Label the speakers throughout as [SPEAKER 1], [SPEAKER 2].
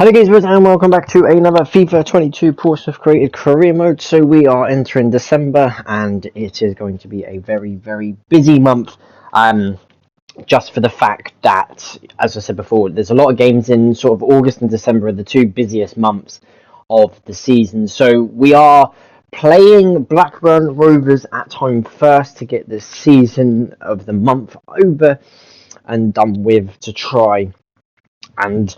[SPEAKER 1] Hello guys, and welcome back to another FIFA 22 Portsmouth created career mode. So we are entering December and it is going to be a very busy month. Just for the fact that, as I said before, there's a lot of games in sort of August and December are the two busiest months of the season. So we are playing Blackburn Rovers at home first to get the season of the month over and done with, to try and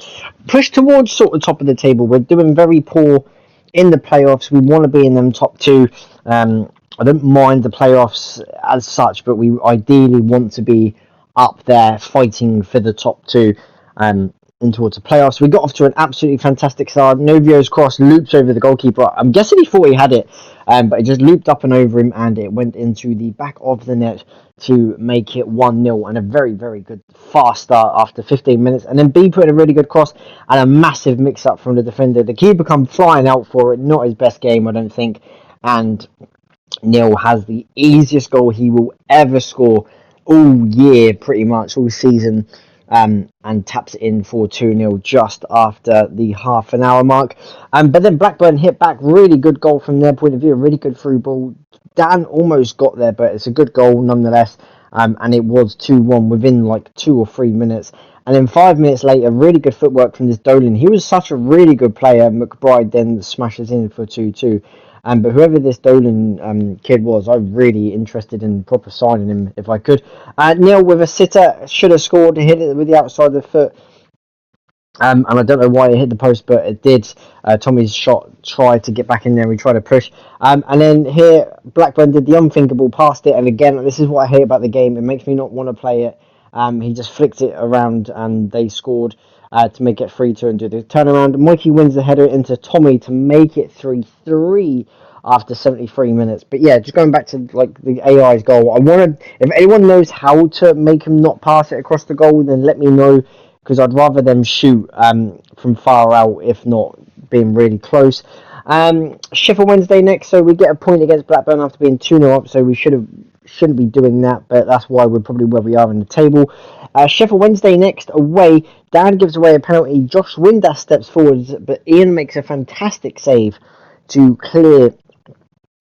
[SPEAKER 1] push towards sort of top of the table. We're doing very poor in the playoffs. We want to be in them top two. I don't mind the playoffs as such, but we ideally want to be up there fighting for the top two in towards the playoffs. We got off to an absolutely fantastic start. Novio's cross loops over the goalkeeper. I'm guessing he thought he had it, but it just looped up and over him and it went into the back of the net to make it 1-0, and a very good fast start after 15 minutes. And then B put in a really good cross and a massive mix up from the defender. The keeper come flying out for it. Not his best game, I don't think. And Neil has the easiest goal he will ever score all year, pretty much all season, and taps it in for 2-0 just after the half an hour mark. But then Blackburn hit back. Really good goal from their point of view. A really good through ball. Dan almost got there, but it's a good goal nonetheless. And it was 2-1 within like 2 or 3 minutes. And then 5 minutes later, really good footwork from this Dolan. He was such a really good player. McBride then smashes in for 2-2. But whoever this Dolan kid was, I'm really interested in proper signing him if I could. Neil with a sitter, should have scored, hit it with the outside of the foot. And I don't know why it hit the post, but it did. Tommy's shot tried to get back in there. We tried to push. And then here, Blackburn did the unthinkable, passed it. And again, this is what I hate about the game. It makes me not want to play it. He just flicked it around and they scored to make it 3-2 and do the turnaround. Mikey wins the header into Tommy to make it 3-3 after 73 minutes. But yeah, just going back to like the AI's goal, I wanted, if anyone knows how to make him not pass it across the goal, then let me know, because I'd rather them shoot from far out, if not being really close. Sheffield Wednesday next, so we get a point against Blackburn after being 2-0 up, so we shouldn't be doing that, but that's why we're probably where we are in the table. Sheffield Wednesday next away. Dan gives away a penalty. Josh Windass steps forward, but Ian makes a fantastic save to clear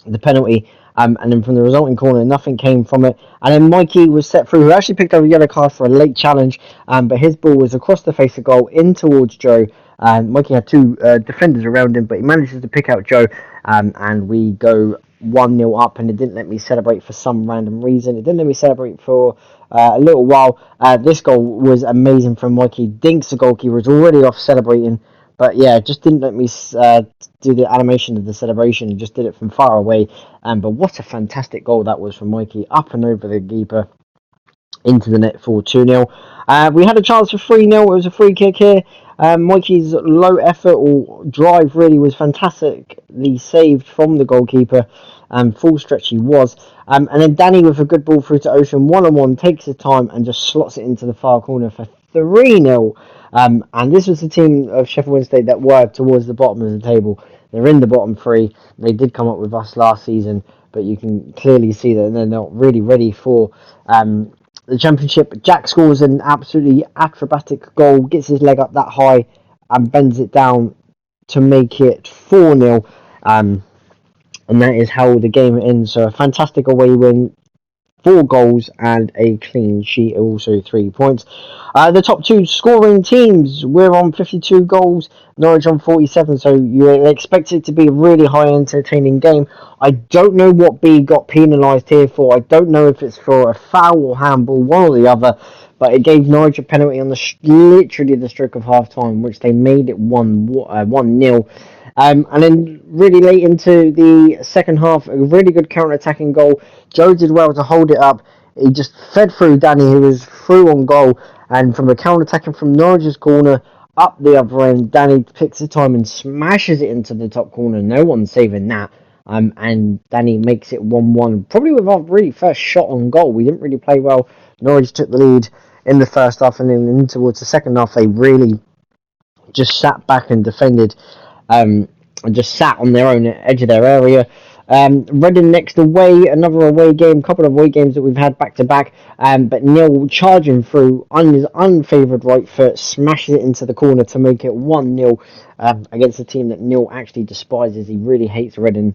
[SPEAKER 1] the penalty. And then from the resulting corner, nothing came from it. And then Mikey was set through, who actually picked up a yellow card for a late challenge. But his ball was across the face of goal in towards Joe. And Mikey had two defenders around him, but he manages to pick out Joe. And we go 1-0 up, and it didn't let me celebrate for some random reason. It didn't let me celebrate for a little while. This goal was amazing from Mikey. Dinks, the goalkeeper, was already off celebrating. But yeah, just didn't let me do the animation of the celebration. He just did it from far away. But what a fantastic goal that was from Mikey. Up and over the keeper into the net for 2-0. We had a chance for 3-0. It was a free kick here. Mikey's low effort or drive really was fantastically saved from the goalkeeper. Full stretch he was. And then Danny with a good ball through to Ocean. 1-on-1, takes his time and just slots it into the far corner for 3-0. And this was the team of Sheffield Wednesday that were towards the bottom of the table. They're in the bottom three. They did come up with us last season, but you can clearly see that they're not really ready for the championship. Jack scores an absolutely acrobatic goal, gets his leg up that high and bends it down to make it 4-0. And that is how the game ends. So a fantastic away win. 4 goals and a clean sheet, also 3 points. The top 2 scoring teams, we're on 52 goals, Norwich on 47, so you expect it to be a really high entertaining game. I don't know what B got penalised here for. I don't know if it's for a foul or handball, one or the other, but it gave Norwich a penalty on literally the stroke of half time, which they made it 1-0. And then really late into the second half, a really good counter-attacking goal. Joe did well to hold it up. He just fed through Danny, who was through on goal. And from a counter-attacking from Norwich's corner, up the other end, Danny picks the time and smashes it into the top corner. No one's saving that. And Danny makes it 1-1. Probably with our really first shot on goal. We didn't really play well. Norwich took the lead in the first half. And then in towards the second half, they really just sat back and defended. And just sat on their own edge of their area. Reading next away, another away game, couple of away games that we've had back to back. But Neil charging through on his unfavoured right foot, smashes it into the corner to make it 1-0 against a team that Neil actually despises. He really hates Reading.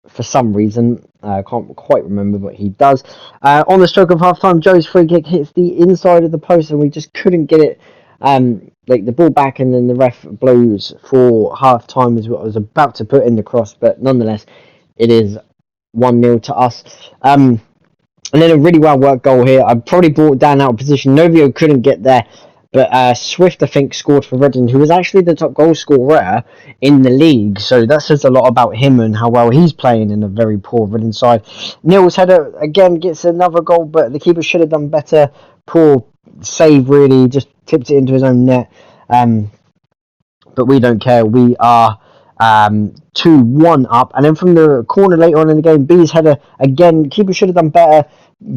[SPEAKER 1] For some reason. I can't quite remember, but he does. On the stroke of half time, Joe's free kick hits the inside of the post, and we just couldn't get it. Like the ball back, and then the ref blows for half time is what I was about to put in the cross, but nonetheless, it is 1-0 to us. And then a really well worked goal here. I probably brought Dan out of position. Novio couldn't get there, but Swift, I think, scored for Reading, who was actually the top goal scorer in the league. So that says a lot about him and how well he's playing in a very poor Reading side. Neil's header again gets another goal, but the keeper should have done better. Poor save, really, just tipped it into his own net. But we don't care. We are 2-1 up. And then from the corner later on in the game, B's header, again, keeper should have done better.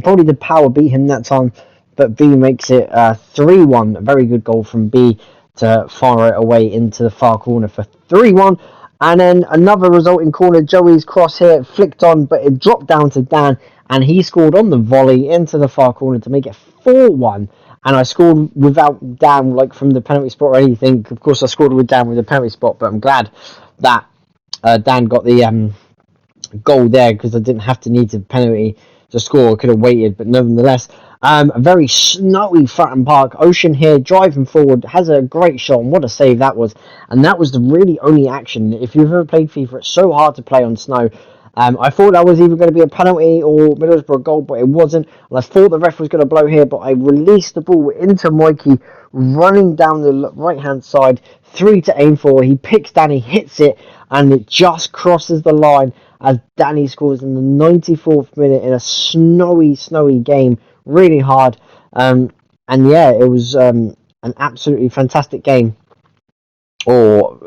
[SPEAKER 1] Probably the power beat him that time. But B makes it 3-1. A very good goal from B to fire it away into the far corner for 3-1. And then another resulting corner, Joey's cross here, flicked on, but it dropped down to Dan. And he scored on the volley into the far corner to make it 4-1. And I scored without Dan, like from the penalty spot or anything. Of course, I scored with Dan with the penalty spot, but I'm glad that Dan got the goal there, because I didn't have to need the penalty to score. I could have waited, but nonetheless, a very snowy Fratton Park. Ocean here driving forward, has a great shot, and what a save that was. And that was the really only action. If you've ever played FIFA, it's so hard to play on snow. I thought that was either going to be a penalty or Middlesbrough goal, but it wasn't. And I thought the ref was going to blow here, but I released the ball into Mikey, running down the right-hand side, 3 to aim for. He picks Danny, hits it, and it just crosses the line as Danny scores in the 94th minute in a snowy game. Really hard. And yeah, it was an absolutely fantastic game. Or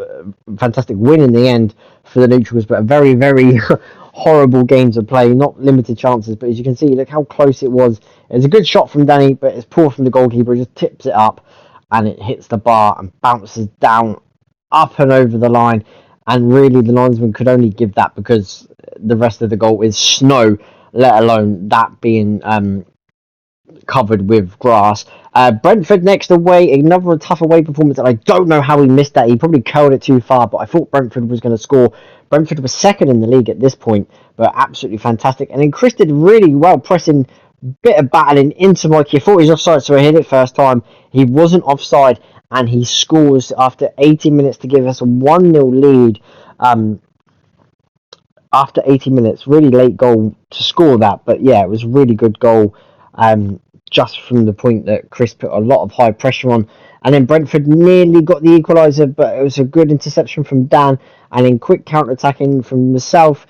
[SPEAKER 1] fantastic win in the end for the neutrals, but a very, very horrible game to play. Not limited chances, but as you can see, look how close it was. It was a good shot from Danny, but it's poor from the goalkeeper. He just tips it up, and it hits the bar and bounces down, up and over the line. And really, the linesman could only give that because the rest of the goal is snow, let alone that being covered with grass. Brentford next away, another tough away performance, and I don't know how he missed that. He probably curled it too far, but I thought Brentford was going to score. Brentford was second in the league at this point, but absolutely fantastic. And then Chris did really well, pressing, bit of battling into Mikey. I thought he was offside, so I hit it first time. He wasn't offside, and he scores after 80 minutes to give us a 1-0 lead. After 80 minutes, really late goal to score that, but yeah, it was a really good goal. Just from the point that Chris put a lot of high pressure on. And then Brentford nearly got the equaliser, but it was a good interception from Dan. And then quick counter-attacking from myself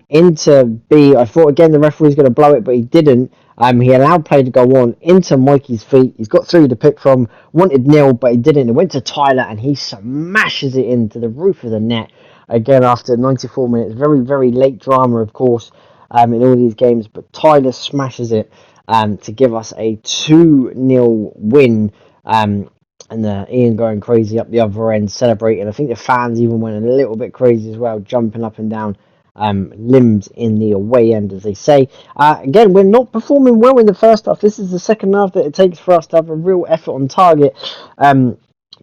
[SPEAKER 1] into B. I thought, again, the referee was going to blow it, but he didn't. He allowed play to go on into Mikey's feet. He's got through to pick from. Wanted nil, but he didn't. It went to Tyler, and he smashes it into the roof of the net. Again, after 94 minutes. Very, very late drama, of course, in all these games. But Tyler smashes it. To give us a 2-0 win, and Ian going crazy up the other end, celebrating. I think the fans even went a little bit crazy as well, jumping up and down, limbs in the away end, as they say. Again, we're not performing well in the first half. This is the second half that it takes for us to have a real effort on target.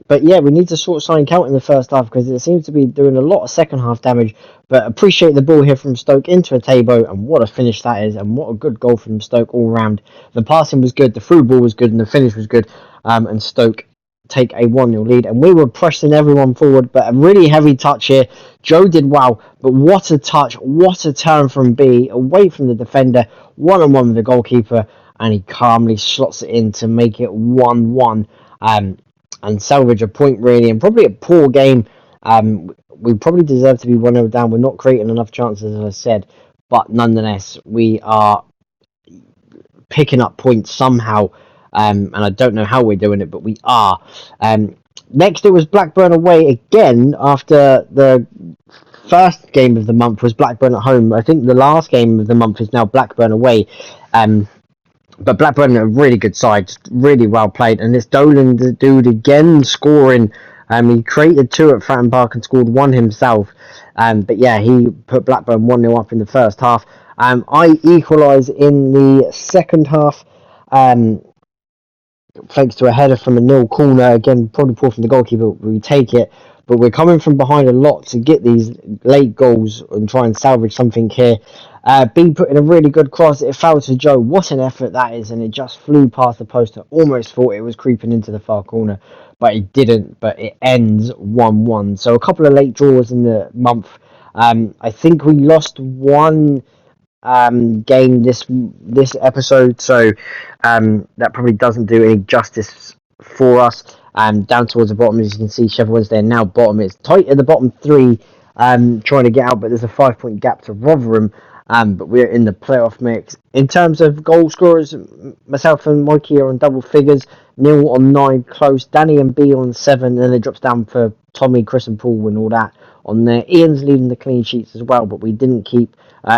[SPEAKER 1] But yeah, we need to sort something out in the first half, because it seems to be doing a lot of second half damage. But appreciate the ball here from Stoke into a Tabo, and what a finish that is, and what a good goal from Stoke all round. The passing was good, the through ball was good, and the finish was good. And Stoke take a 1-0 lead, and we were pressing everyone forward, but a really heavy touch here. Joe did well, but what a touch, what a turn from B, away from the defender, one-on-one with the goalkeeper, and he calmly slots it in to make it 1-1. And salvage a point, really, and probably a poor game. We probably deserve to be 1-0 down. We're not creating enough chances, as I said, but nonetheless, we are picking up points somehow, and I don't know how we're doing it, but we are. Next, it was Blackburn away again. After the first game of the month was Blackburn at home, I think the last game of the month is now Blackburn away. But Blackburn are a really good side, really well played, and it's Dolan, the dude, again scoring He created 2 at Fratton Park and scored 1 himself. But yeah, he put Blackburn 1-0 up in the first half. I equalised in the second half. Thanks to a header from a nil corner. Again, probably poor from the goalkeeper. We take it, but we're coming from behind a lot to get these late goals and try and salvage something here. B put in a really good cross. It fell to Joe. What an effort that is, and it just flew past the post. I almost thought it was creeping into the far corner, but it didn't. But it ends 1-1. So a couple of late draws in the month. I think we lost one game this episode, so that probably doesn't do any justice for us. Down towards the bottom, as you can see, Sheffield Wednesday are now bottom. It's tight at the bottom 3, trying to get out, but there's a 5-point gap to Rotherham. But we're in the playoff mix. In terms of goal scorers, myself and Mikey are on double figures. Neil on 9, close. Danny and B on 7, then it drops down for Tommy, Chris and Paul and all that on there. Ian's leading the clean sheets as well, but we didn't keep...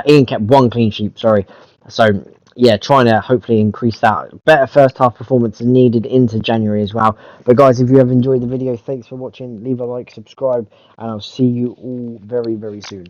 [SPEAKER 1] Ian kept 1 clean sheet, sorry. So, yeah, trying to hopefully increase that. Better first half performance is needed into January as well. But guys, if you have enjoyed the video, thanks for watching. Leave a like, subscribe, and I'll see you all very, very soon.